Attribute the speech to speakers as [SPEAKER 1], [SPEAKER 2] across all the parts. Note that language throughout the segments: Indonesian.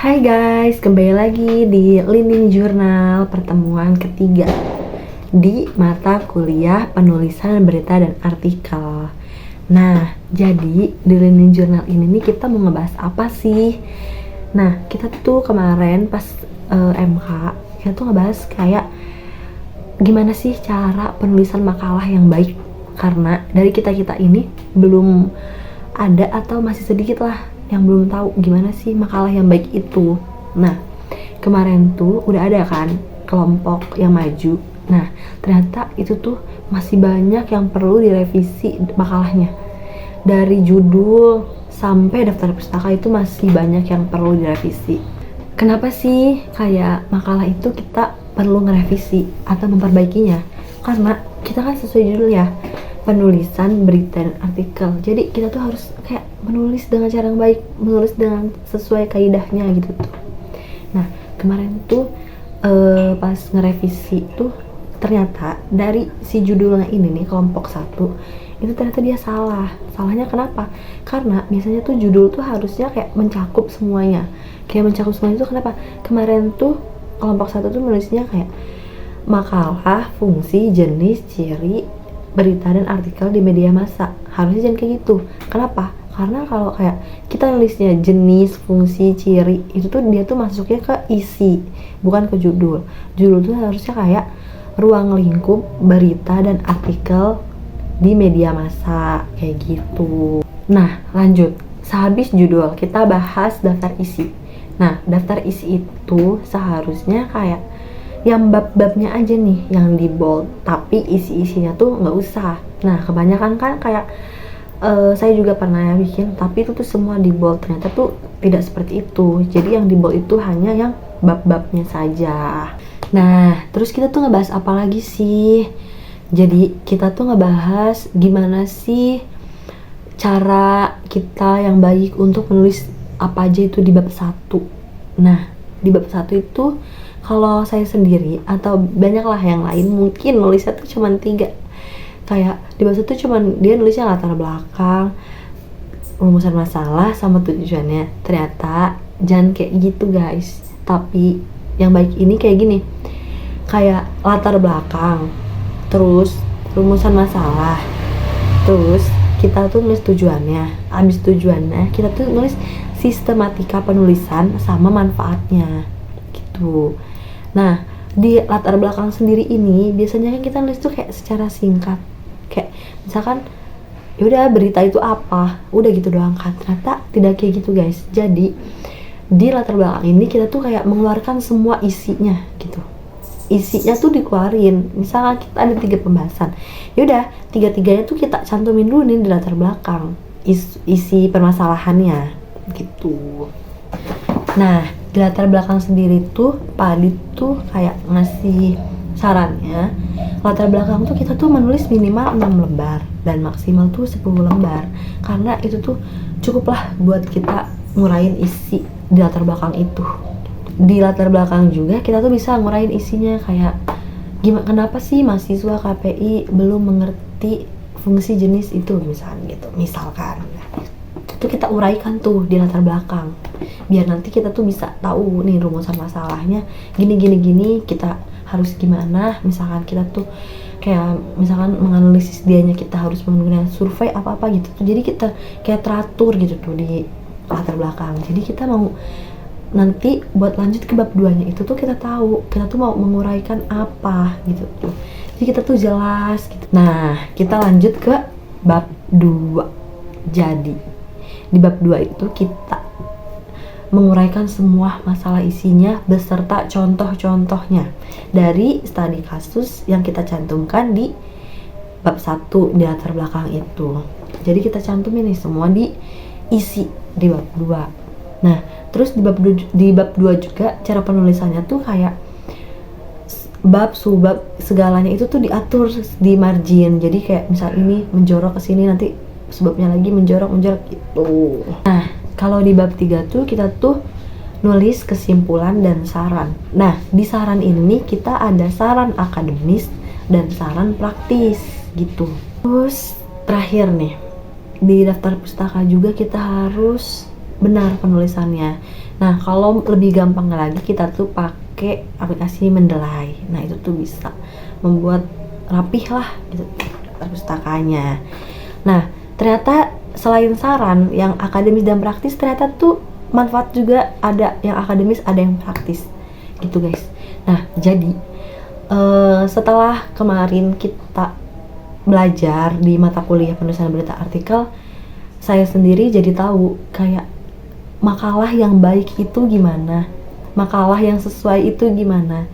[SPEAKER 1] Hai guys, kembali lagi di Learning Journal pertemuan ketiga di mata kuliah penulisan berita dan artikel. Nah, jadi di Learning Journal ini nih kita mau ngebahas apa sih? Nah, kita tuh kemarin pas MK, kita tuh ngebahas kayak gimana sih cara penulisan makalah yang baik. Karena dari kita-kita ini belum ada atau masih sedikit lah yang belum tahu gimana sih makalah yang baik itu. Nah, kemarin tuh udah ada kan kelompok yang maju. Nah, ternyata itu tuh masih banyak yang perlu direvisi makalahnya. Dari judul sampai daftar pustaka itu masih banyak yang perlu direvisi. Kenapa sih kayak makalah itu kita perlu ngerevisi atau memperbaikinya? Karena kita kan sesuai judul ya, penulisan berita dan artikel. Jadi kita tuh harus kayak menulis dengan cara yang baik, menulis dengan sesuai kaidahnya gitu tuh. Nah, kemarin tuh pas ngerevisi tuh ternyata dari si judulnya ini nih, kelompok 1 itu ternyata dia salah. Salahnya kenapa? Karena biasanya tuh judul tuh harusnya kayak mencakup semuanya. Kayak mencakup semuanya itu kenapa? Kemarin tuh kelompok 1 tuh nulisnya kayak makalah, fungsi, jenis, ciri, berita dan artikel di media massa. Harusnya jangan kayak gitu. Kenapa? Karena kalau kayak kita nulisnya jenis, fungsi, ciri, itu tuh dia tuh masuknya ke isi, bukan ke judul. Judul tuh harusnya kayak ruang lingkup berita dan artikel di media massa, kayak gitu. Nah, lanjut. Sehabis judul, kita bahas daftar isi. Nah, daftar isi itu seharusnya kayak yang bab-babnya aja nih yang di bold, tapi isi-isinya tuh nggak usah. Nah, kebanyakan kan kayak saya juga pernah bikin, tapi itu tuh semua di bold. Ternyata tuh tidak seperti itu. Jadi yang di bold itu hanya yang bab-babnya saja. Nah, terus kita tuh ngebahas apa lagi sih? Jadi kita tuh ngebahas gimana sih cara kita yang baik untuk menulis apa aja itu di bab 1. Nah, di bab 1 itu kalau saya sendiri atau banyaklah yang lain mungkin nulisnya tuh cuma 3. Kayak di bab 1 cuman dia nulisnya latar belakang, rumusan masalah sama tujuannya. Ternyata jangan kayak gitu guys. Tapi yang baik ini kayak gini. Kayak latar belakang, terus rumusan masalah, terus kita tuh nulis tujuannya. Abis tujuannya kita tuh nulis sistematika penulisan sama manfaatnya gitu. Nah, di latar belakang sendiri ini biasanya kan kita nulis tuh kayak secara singkat, kayak misalkan yaudah berita itu apa, udah gitu doang kan. Ternyata tidak kayak gitu guys. Jadi di latar belakang ini kita tuh kayak mengeluarkan semua isinya gitu. Isinya tuh dikeluarin. Misalnya kita ada 3 pembahasan, yaudah 3-3nya tuh kita cantumin dulu nih di latar belakang isi permasalahannya gitu. Nah, di latar belakang sendiri tuh Pak Adit tuh kayak ngasih sarannya, latar belakang tuh kita tuh menulis minimal 6 lembar dan maksimal tuh 10 lembar. Karena itu tuh cukup lah buat kita ngurain isi di latar belakang itu. Di latar belakang juga kita tuh bisa ngurain isinya, kayak gimana, kenapa sih mahasiswa KPI belum mengerti fungsi jenis itu misalkan itu kita uraikan tuh di latar belakang, biar nanti kita tuh bisa tahu nih rumusan masalahnya gini, kita harus gimana. Misalkan kita tuh kayak misalkan menganalisis dianya, kita harus menggunakan survei apa gitu tuh. Jadi kita kayak teratur gitu tuh di latar belakang. Jadi kita mau nanti buat lanjut ke bab 2-nya itu tuh kita tahu kita tuh mau menguraikan apa gitu tuh. Jadi kita tuh jelas gitu. Nah, kita lanjut ke bab 2. Jadi di bab 2 itu kita menguraikan semua masalah isinya beserta contoh-contohnya dari studi kasus yang kita cantumkan di bab 1 di latar belakang itu. Jadi kita cantumin nih semua di isi di bab 2. Nah, terus di bab 2 juga cara penulisannya tuh kayak bab, subbab, segalanya itu tuh diatur di margin. Jadi kayak misal ini menjorok ke sini, nanti subbabnya lagi menjorok gitu. Nah, kalau di bab 3 tuh kita tuh nulis kesimpulan dan saran. Nah, di saran ini kita ada saran akademis dan saran praktis gitu. Terus terakhir nih, di daftar pustaka juga kita harus benar penulisannya. Nah, kalau lebih gampang lagi kita tuh pakai aplikasi Mendeley. Nah, itu tuh bisa membuat rapih lah gitu perpustakanya. Nah, ternyata selain saran yang akademis dan praktis, ternyata tuh manfaat juga ada yang akademis, ada yang praktis gitu guys. Nah, jadi setelah kemarin kita belajar di mata kuliah penulisan berita artikel, saya sendiri jadi tahu kayak makalah yang baik itu gimana, makalah yang sesuai itu gimana.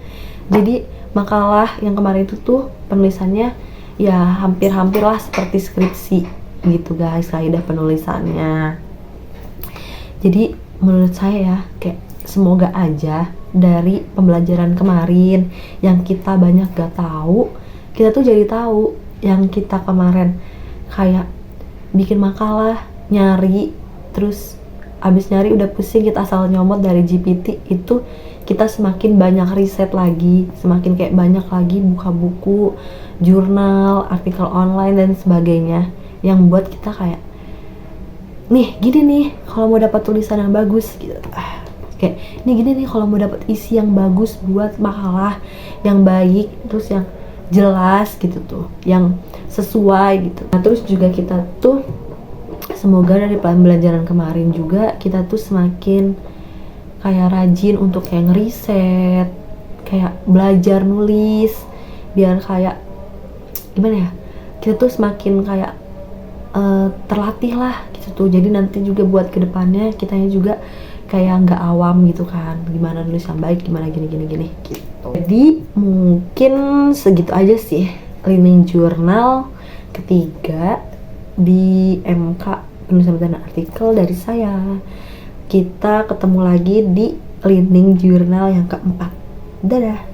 [SPEAKER 1] Jadi makalah yang kemarin itu tuh penulisannya ya hampir-hampir lah seperti skripsi gitu guys, kaidah penulisannya. Jadi menurut saya ya, kayak semoga aja dari pembelajaran kemarin yang kita banyak gak tahu, kita tuh jadi tahu. Yang kita kemarin kayak bikin makalah, nyari, terus abis nyari udah pusing, kita asal nyomot dari GPT, itu kita semakin banyak riset lagi, semakin kayak banyak lagi buka buku, jurnal, artikel online dan sebagainya, yang buat kita kayak nih gini nih kalau mau dapat tulisan yang bagus gitu, kayak nih gini nih kalau mau dapat isi yang bagus buat makalah yang baik, terus yang jelas gitu tuh, yang sesuai gitu. Nah, terus juga kita tuh semoga dari pembelajaran kemarin juga kita tuh semakin kayak rajin untuk kayak ngeriset, kayak belajar nulis, biar kayak gimana ya, kita tuh semakin kayak terlatih lah gitu tuh. Jadi nanti juga buat kedepannya kitanya juga kayak nggak awam gitu kan, gimana nulis yang baik, gimana gini gitu. Jadi mungkin segitu aja sih learning journal ketiga di MK penulisan dan artikel dari saya. Kita ketemu lagi di learning journal yang keempat. Dadah.